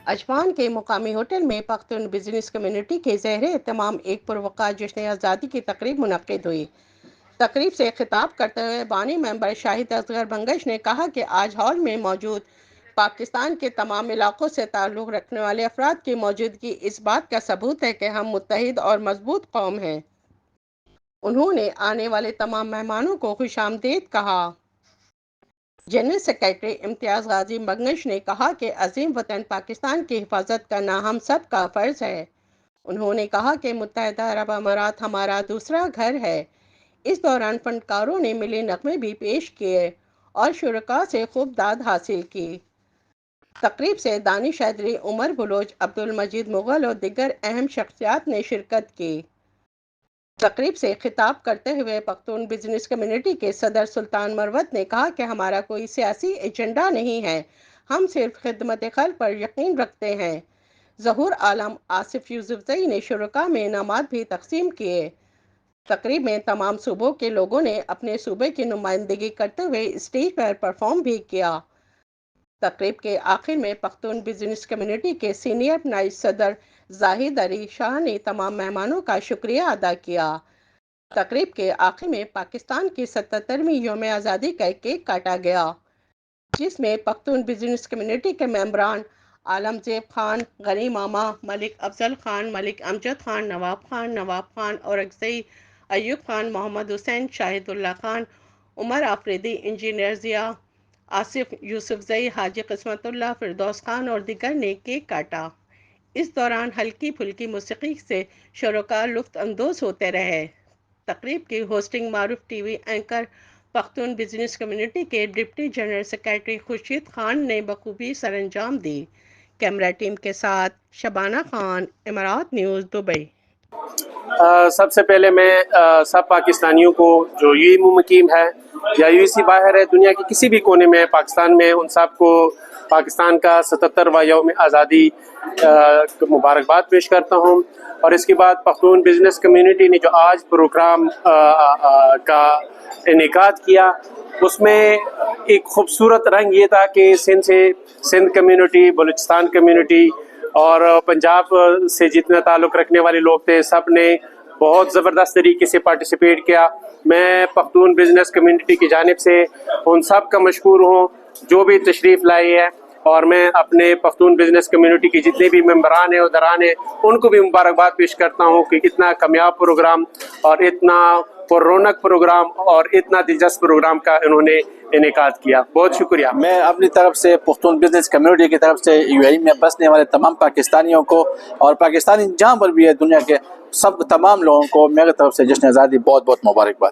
اجوان کے مقامی ہوٹل میں پختون بزنس کمیونٹی کے زیر اہتمام ایک پروقار جشن آزادی کی تقریب منعقد ہوئی۔ تقریب سے خطاب کرتے ہوئے بانی ممبر شاہد اصغر بنگش نے کہا کہ آج ہال میں موجود پاکستان کے تمام علاقوں سے تعلق رکھنے والے افراد کی موجودگی اس بات کا ثبوت ہے کہ ہم متحد اور مضبوط قوم ہیں۔ انہوں نے آنے والے تمام مہمانوں کو خوش آمدید کہا۔ جنرل سیکرٹری امتیاز غازی بنگش نے کہا کہ عظیم وطن پاکستان کی حفاظت کرنا ہم سب کا فرض ہے۔ انہوں نے کہا کہ متحدہ عرب امارات ہمارا دوسرا گھر ہے۔ اس دوران فنکاروں نے ملی نغمے بھی پیش کیے اور شرکاء سے خوب داد حاصل کی۔ تقریب سے دانش حیدری، عمر بلوچ، عبدالمجید مغل اور دیگر اہم شخصیات نے شرکت کی۔ تقریب سے خطاب کرتے ہوئے پختون بزنس کمیونٹی کے صدر سلطان مروت نے کہا کہ ہمارا کوئی سیاسی ایجنڈا نہیں ہے، ہم صرف خدمت خلق پر یقین رکھتے ہیں۔ ظہور عالم آصف یوسفزئی نے شرکاء میں انعامات بھی تقسیم کیے۔ تقریب میں تمام صوبوں کے لوگوں نے اپنے صوبے کی نمائندگی کرتے ہوئے اسٹیج پر پرفارم بھی کیا۔ تقریب کے آخر میں پختون بزنس کمیونٹی کے سینئر نائب صدر زاہد علی شاہ نے تمام مہمانوں کا شکریہ ادا کیا۔ تقریب کے آخر میں پاکستان کی 77ویں یوم آزادی کا ایک کیک کاٹا گیا، جس میں پختون بزنس کمیونٹی کے ممبران عالم زیب خان، غنی ماما، ملک افضل خان، ملک امجد خان، نواب خان اور اکزئی ایوب خان، محمد حسین، شاہد اللہ خان، عمر آفریدی، انجینئر ضیاء، آصف یوسفزئی، حاجی قسمت اللہ، فردوس خان اور دیگر نے کیک کاٹا۔ اس دوران ہلکی پھلکی موسیقی سے شرکاء لطف اندوز ہوتے رہے۔ تقریب کی ہوسٹنگ معروف TV anchor Pakhtun business community کے deputy general secretary Khurshid Khan نے بخوبی سر انجام دی۔ کیمرہ ٹیم کے ساتھ شبانہ خان، امارات نیوز، دبئی۔ سب سے پہلے میں سب پاکستانیوں کو جو یو اے مقیم ہے یا یو اے سے باہر ہے، دنیا کے کسی بھی کونے میں پاکستان میں، ان سب کو پاکستان کا 77واں یوم آزادی مبارکباد پیش کرتا ہوں۔ اور اس کے بعد پختون بزنس کمیونٹی نے جو آج پروگرام کا انعقاد کیا، اس میں ایک خوبصورت رنگ یہ تھا کہ سندھ کمیونٹی، بلوچستان کمیونٹی اور پنجاب سے جتنا تعلق رکھنے والے لوگ تھے، سب نے بہت زبردست طریقے سے پارٹیسپیٹ کیا۔ میں پختون بزنس کمیونٹی کی جانب سے ان سب کا مشکور ہوں جو بھی تشریف لائے ہیں، اور میں اپنے پختون بزنس کمیونٹی کے جتنے بھی ممبران ہیں، اداران ہیں، ان کو بھی مبارکباد پیش کرتا ہوں کہ اتنا کامیاب پروگرام اور اتنا پر رونق پروگرام اور اتنا دلچسپ پروگرام کا انہوں نے انعقاد کیا۔ بہت شکریہ۔ میں اپنی طرف سے پختون بزنس کمیونٹی کی طرف سے یو اے ای میں بسنے والے تمام پاکستانیوں کو اور پاکستانی جہاں پر بھی ہے دنیا کے تمام لوگوں کو میری طرف سے جشن آزادی بہت بہت مبارکباد۔